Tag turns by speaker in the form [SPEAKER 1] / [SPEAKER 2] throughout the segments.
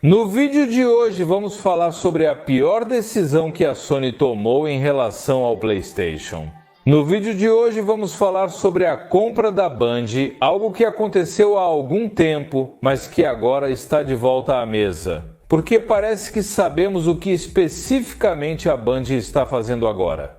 [SPEAKER 1] No vídeo de hoje vamos falar sobre a pior decisão que a Sony tomou em relação ao PlayStation. No vídeo de hoje vamos falar sobre a compra da Band, algo que aconteceu há algum tempo, mas que agora está de volta à mesa. Porque parece que sabemos o que especificamente a Band está fazendo agora.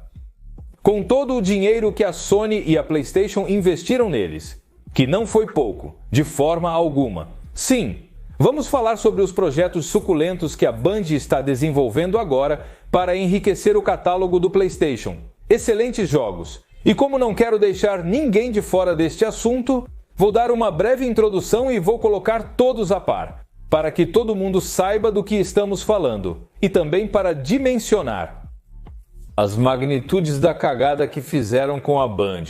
[SPEAKER 1] Com todo o dinheiro que a Sony e a PlayStation investiram neles, que não foi pouco, de forma alguma. Sim, vamos falar sobre os projetos suculentos que a Band está desenvolvendo agora para enriquecer o catálogo do PlayStation. Excelentes jogos. E como não quero deixar ninguém de fora deste assunto, vou dar uma breve introdução e vou colocar todos a par, para que todo mundo saiba do que estamos falando, e também para dimensionar as magnitudes da cagada que fizeram com a Band.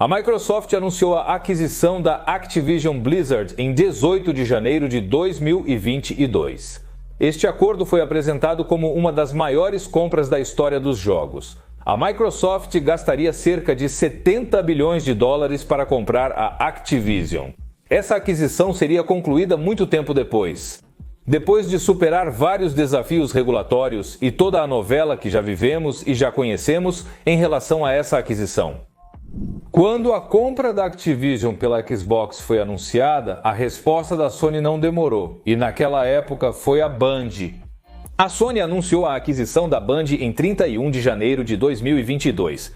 [SPEAKER 1] A Microsoft anunciou a aquisição da Activision Blizzard em 18 de janeiro de 2022. Este acordo foi apresentado como uma das maiores compras da história dos jogos. A Microsoft gastaria cerca de 70 bilhões de dólares para comprar a Activision. Essa aquisição seria concluída muito tempo depois. Depois de superar vários desafios regulatórios e toda a novela que já vivemos e já conhecemos em relação a essa aquisição. Quando a compra da Activision pela Xbox foi anunciada, a resposta da Sony não demorou, e naquela época foi a Band. A Sony anunciou a aquisição da Band em 31 de janeiro de 2022.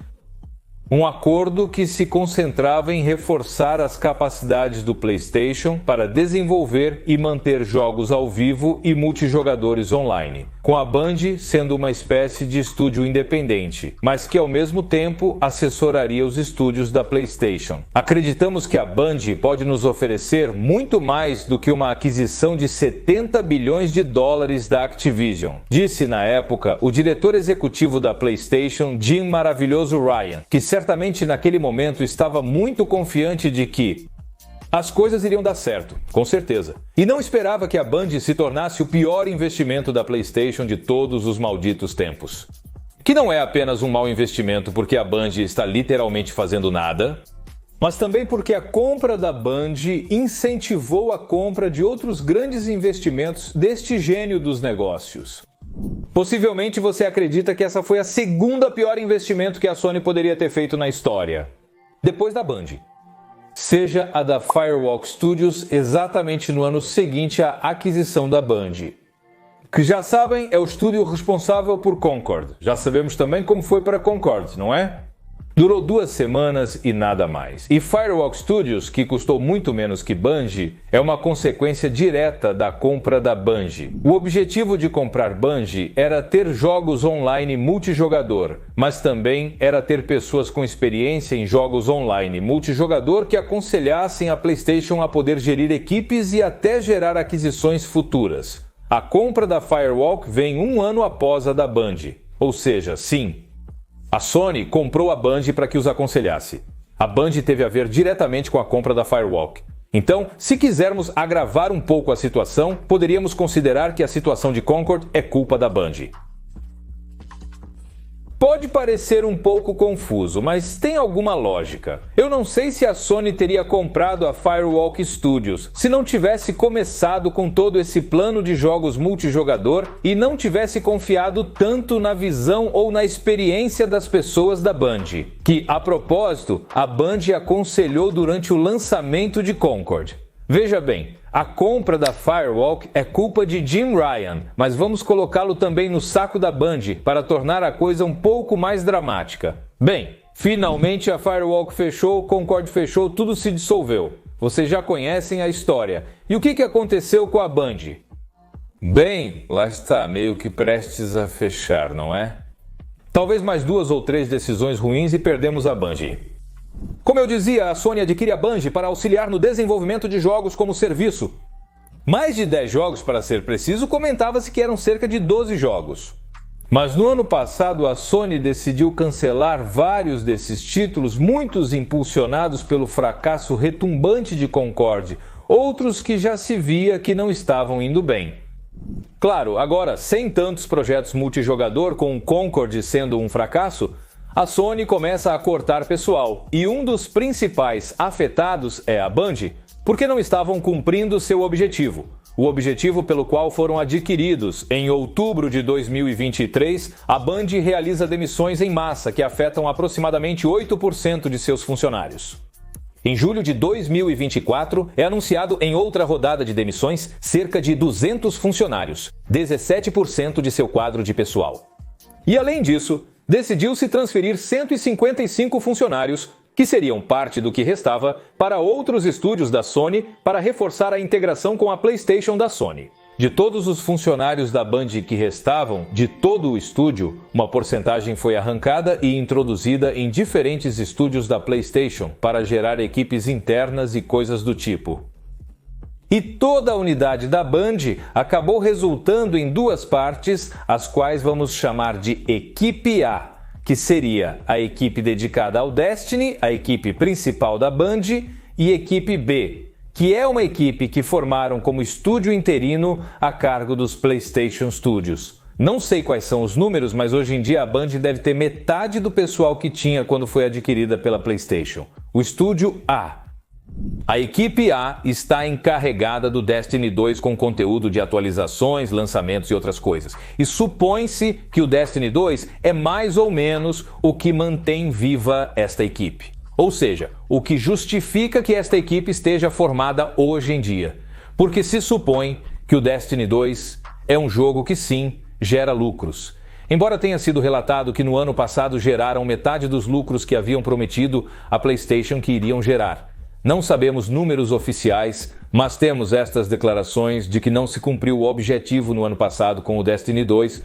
[SPEAKER 1] Um acordo que se concentrava em reforçar as capacidades do PlayStation para desenvolver e manter jogos ao vivo e multijogadores online, com a Band sendo uma espécie de estúdio independente, mas que ao mesmo tempo assessoraria os estúdios da PlayStation. Acreditamos que a Band pode nos oferecer muito mais do que uma aquisição de 70 bilhões de dólares da Activision, disse na época o diretor executivo da PlayStation, Jim Maravilhoso Ryan, que certamente naquele momento estava muito confiante de que as coisas iriam dar certo, com certeza. E não esperava que a Band se tornasse o pior investimento da PlayStation de todos os malditos tempos. Que não é apenas um mau investimento porque a Band está literalmente fazendo nada, mas também porque a compra da Band incentivou a compra de outros grandes investimentos deste gênio dos negócios. Possivelmente você acredita que essa foi a segunda pior investimento que a Sony poderia ter feito na história, depois da Band. Seja a da Firewalk Studios exatamente no ano seguinte à aquisição da Band. Que já sabem, é o estúdio responsável por Concord. Já sabemos também como foi para Concord, não é? Durou 2 semanas e nada mais. E Firewalk Studios, que custou muito menos que Band, é uma consequência direta da compra da Band. O objetivo de comprar Band era ter jogos online multijogador, mas também era ter pessoas com experiência em jogos online multijogador que aconselhassem a PlayStation a poder gerir equipes e até gerar aquisições futuras. A compra da Firewalk vem 1 ano após a da Band, ou seja, sim, a Sony comprou a Band para que os aconselhasse. A Band teve a ver diretamente com a compra da Firewalk. Então, se quisermos agravar um pouco a situação, poderíamos considerar que a situação de Concord é culpa da Band. Pode parecer um pouco confuso, mas tem alguma lógica. Eu não sei se a Sony teria comprado a Firewalk Studios se não tivesse começado com todo esse plano de jogos multijogador e não tivesse confiado tanto na visão ou na experiência das pessoas da Band, que, a propósito, a Band aconselhou durante o lançamento de Concord. Veja bem, a compra da Firewalk é culpa de Jim Ryan, mas vamos colocá-lo também no saco da Band para tornar a coisa um pouco mais dramática. Bem, finalmente a Firewalk fechou, Concord fechou, tudo se dissolveu. Vocês já conhecem a história. E o que aconteceu com a Band? Bem, lá está, meio que prestes a fechar, não é? Talvez mais 2 ou 3 decisões ruins e perdemos a Band. Como eu dizia, a Sony adquire a Band para auxiliar no desenvolvimento de jogos como serviço. Mais de 10 jogos, para ser preciso, comentava-se que eram cerca de 12 jogos. Mas no ano passado a Sony decidiu cancelar vários desses títulos, muitos impulsionados pelo fracasso retumbante de Concord, outros que já se via que não estavam indo bem. Claro, agora, sem tantos projetos multijogador, com o Concord sendo um fracasso, A Sony começa a cortar pessoal, e um dos principais afetados é a Band, porque não estavam cumprindo seu objetivo. O objetivo pelo qual foram adquiridos. Em outubro de 2023, a Band realiza demissões em massa que afetam aproximadamente 8% de seus funcionários. Em julho de 2024, é anunciado em outra rodada de demissões cerca de 200 funcionários, 17% de seu quadro de pessoal. E além disso, decidiu-se transferir 155 funcionários, que seriam parte do que restava, para outros estúdios da Sony para reforçar a integração com a PlayStation da Sony. De todos os funcionários da Band que restavam, de todo o estúdio, uma porcentagem foi arrancada e introduzida em diferentes estúdios da PlayStation para gerar equipes internas e coisas do tipo. E toda a unidade da Band acabou resultando em duas partes, as quais vamos chamar de Equipe A, que seria a equipe dedicada ao Destiny, a equipe principal da Band, e Equipe B, que é uma equipe que formaram como estúdio interino a cargo dos PlayStation Studios. Não sei quais são os números, mas hoje em dia a Band deve ter metade do pessoal que tinha quando foi adquirida pela PlayStation. O estúdio A. A equipe A está encarregada do Destiny 2 com conteúdo de atualizações, lançamentos e outras coisas. E supõe-se que o Destiny 2 é mais ou menos o que mantém viva esta equipe. Ou seja, o que justifica que esta equipe esteja formada hoje em dia. Porque se supõe que o Destiny 2 é um jogo que sim, gera lucros. Embora tenha sido relatado que no ano passado geraram metade dos lucros que haviam prometido a PlayStation que iriam gerar. Não sabemos números oficiais, mas temos estas declarações de que não se cumpriu o objetivo no ano passado com o Destiny 2,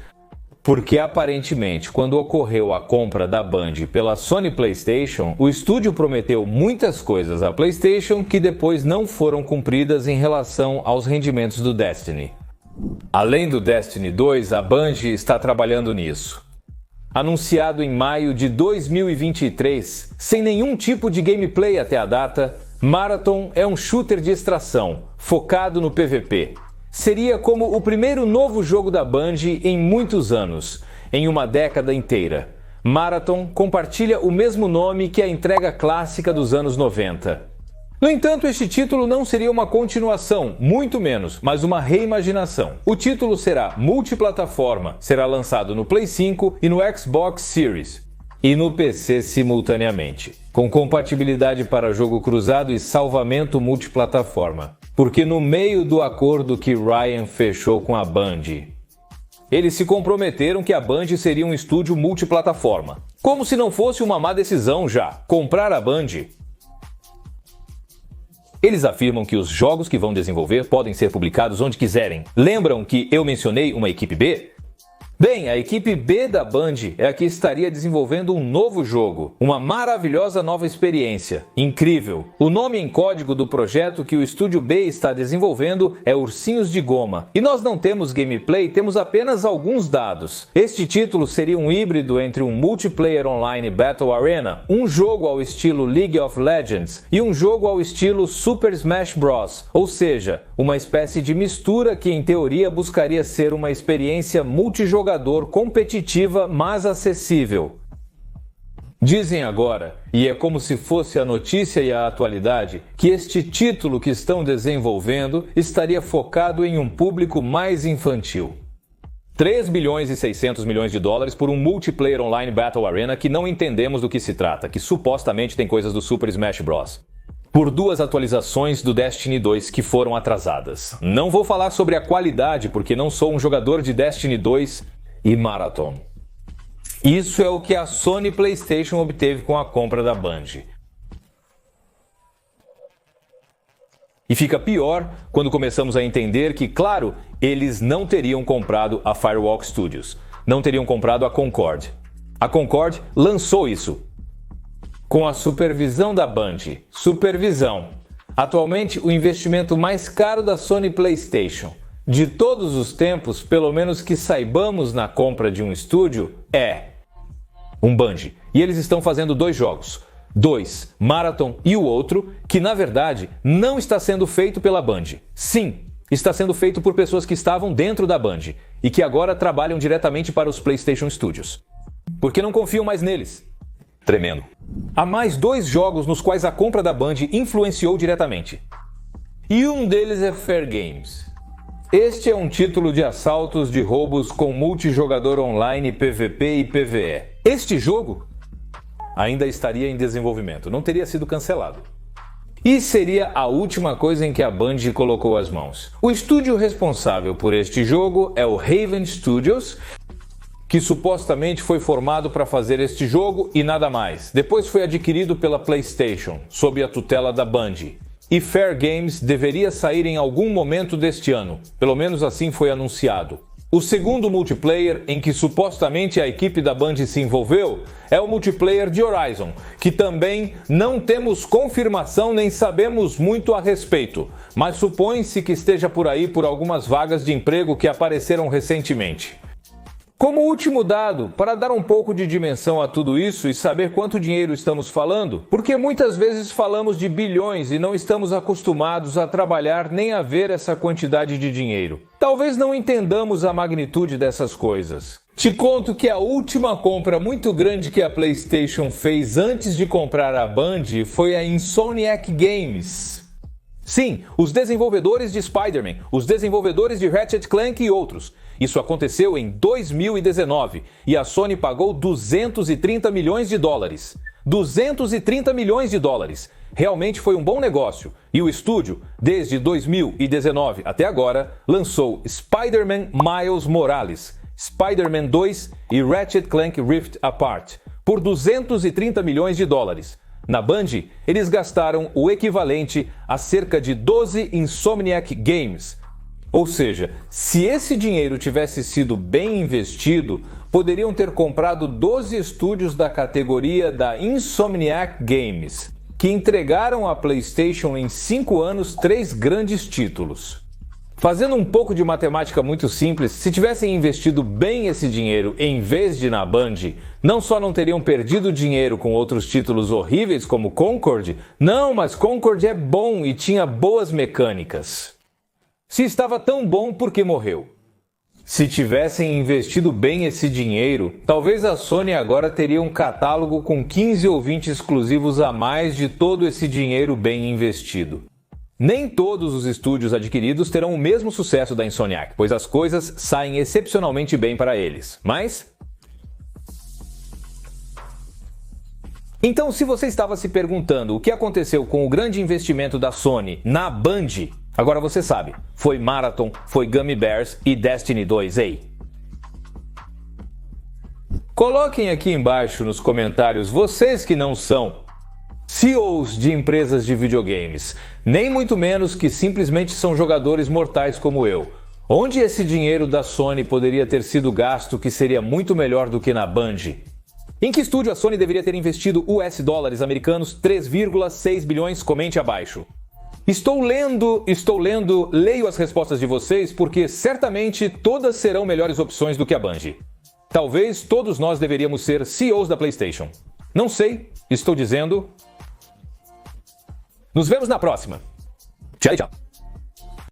[SPEAKER 1] porque aparentemente, quando ocorreu a compra da Band pela Sony PlayStation, o estúdio prometeu muitas coisas à PlayStation que depois não foram cumpridas em relação aos rendimentos do Destiny. Além do Destiny 2, a Band está trabalhando nisso. Anunciado em maio de 2023, sem nenhum tipo de gameplay até a data, Marathon é um shooter de extração, focado no PVP. Seria como o primeiro novo jogo da Band em muitos anos, em uma década inteira. Marathon compartilha o mesmo nome que a entrega clássica dos anos 90. No entanto, este título não seria uma continuação, muito menos, mas uma reimaginação. O título será multiplataforma, será lançado no Play 5 e no Xbox Series, e no PC simultaneamente, com compatibilidade para jogo cruzado e salvamento multiplataforma. Porque no meio do acordo que Ryan fechou com a Band, eles se comprometeram que a Band seria um estúdio multiplataforma. Como se não fosse uma má decisão já, comprar a Band. Eles afirmam que os jogos que vão desenvolver podem ser publicados onde quiserem. Lembram que eu mencionei uma equipe B? Bem, a equipe B da Band é a que estaria desenvolvendo um novo jogo, uma maravilhosa nova experiência, incrível. O nome em código do projeto que o estúdio B está desenvolvendo é Ursinhos de Goma. E nós não temos gameplay, temos apenas alguns dados. Este título seria um híbrido entre um multiplayer online Battle Arena, um jogo ao estilo League of Legends e um jogo ao estilo Super Smash Bros. Ou seja, uma espécie de mistura que em teoria buscaria ser uma experiência multijogador competitiva, mas acessível. Dizem agora, e é como se fosse a notícia e a atualidade, que este título que estão desenvolvendo estaria focado em um público mais infantil. 3 bilhões e 600 milhões de dólares por um multiplayer online Battle Arena que não entendemos do que se trata, que supostamente tem coisas do Super Smash Bros. Por 2 atualizações do Destiny 2 que foram atrasadas. Não vou falar sobre a qualidade porque não sou um jogador de Destiny 2 e Marathon. Isso é o que a Sony PlayStation obteve com a compra da Band. E fica pior quando começamos a entender que, claro, eles não teriam comprado a Firewalk Studios, não teriam comprado a Concord. A Concord lançou isso com a supervisão da Band. Supervisão. Atualmente, o investimento mais caro da Sony PlayStation de todos os tempos, pelo menos que saibamos na compra de um estúdio, é um Band. E eles estão fazendo 2 jogos. 2, Marathon e o outro, que na verdade não está sendo feito pela Band. Sim, está sendo feito por pessoas que estavam dentro da Band e que agora trabalham diretamente para os PlayStation Studios. Porque não confiam mais neles. Tremendo. Há mais 2 jogos nos quais a compra da Band influenciou diretamente. E um deles é Fair Games. Este é um título de assaltos de roubos com multijogador online, PVP e PvE. Este jogo ainda estaria em desenvolvimento, não teria sido cancelado. E seria a última coisa em que a Band colocou as mãos. O estúdio responsável por este jogo é o Haven Studios, que supostamente foi formado para fazer este jogo e nada mais. Depois foi adquirido pela PlayStation, sob a tutela da Band. E Fair Games deveria sair em algum momento deste ano, pelo menos assim foi anunciado. O segundo multiplayer em que supostamente a equipe da Band se envolveu é o multiplayer de Horizon, que também não temos confirmação nem sabemos muito a respeito, mas supõe-se que esteja por aí por algumas vagas de emprego que apareceram recentemente. Como último dado, para dar um pouco de dimensão a tudo isso e saber quanto dinheiro estamos falando, porque muitas vezes falamos de bilhões e não estamos acostumados a trabalhar nem a ver essa quantidade de dinheiro. Talvez não entendamos a magnitude dessas coisas. Te conto que a última compra muito grande que a PlayStation fez antes de comprar a Band foi a Insomniac Games. Sim, os desenvolvedores de Spider-Man, os desenvolvedores de Ratchet & Clank e outros. Isso aconteceu em 2019 e a Sony pagou 230 milhões de dólares. 230 milhões de dólares. Realmente foi um bom negócio. E o estúdio, desde 2019 até agora, lançou Spider-Man Miles Morales, Spider-Man 2 e Ratchet & Clank Rift Apart por 230 milhões de dólares. Na Band, eles gastaram o equivalente a cerca de 12 Insomniac Games. Ou seja, se esse dinheiro tivesse sido bem investido, poderiam ter comprado 12 estúdios da categoria da Insomniac Games, que entregaram à PlayStation em 5 anos 3 grandes títulos. Fazendo um pouco de matemática muito simples, se tivessem investido bem esse dinheiro em vez de na Band, não só não teriam perdido dinheiro com outros títulos horríveis como Concord, não, mas Concord é bom e tinha boas mecânicas. Se estava tão bom, por que morreu? Se tivessem investido bem esse dinheiro, talvez a Sony agora teria um catálogo com 15 ou 20 exclusivos a mais de todo esse dinheiro bem investido. Nem todos os estúdios adquiridos terão o mesmo sucesso da Insomniac, pois as coisas saem excepcionalmente bem para eles. Mas... Então, se você estava se perguntando o que aconteceu com o grande investimento da Sony na Band, agora você sabe, foi Marathon, foi Gummy Bears e Destiny 2, ei. Coloquem aqui embaixo nos comentários vocês que não são CEOs de empresas de videogames, nem muito menos que simplesmente são jogadores mortais como eu. Onde esse dinheiro da Sony poderia ter sido gasto que seria muito melhor do que na Band? Em que estúdio a Sony deveria ter investido US dólares americanos 3,6 bilhões? Comente abaixo. Estou lendo, leio as respostas de vocês porque certamente todas serão melhores opções do que a Band. Talvez todos nós deveríamos ser CEOs da PlayStation. Não sei, estou dizendo. Nos vemos na próxima. Tchau, tchau.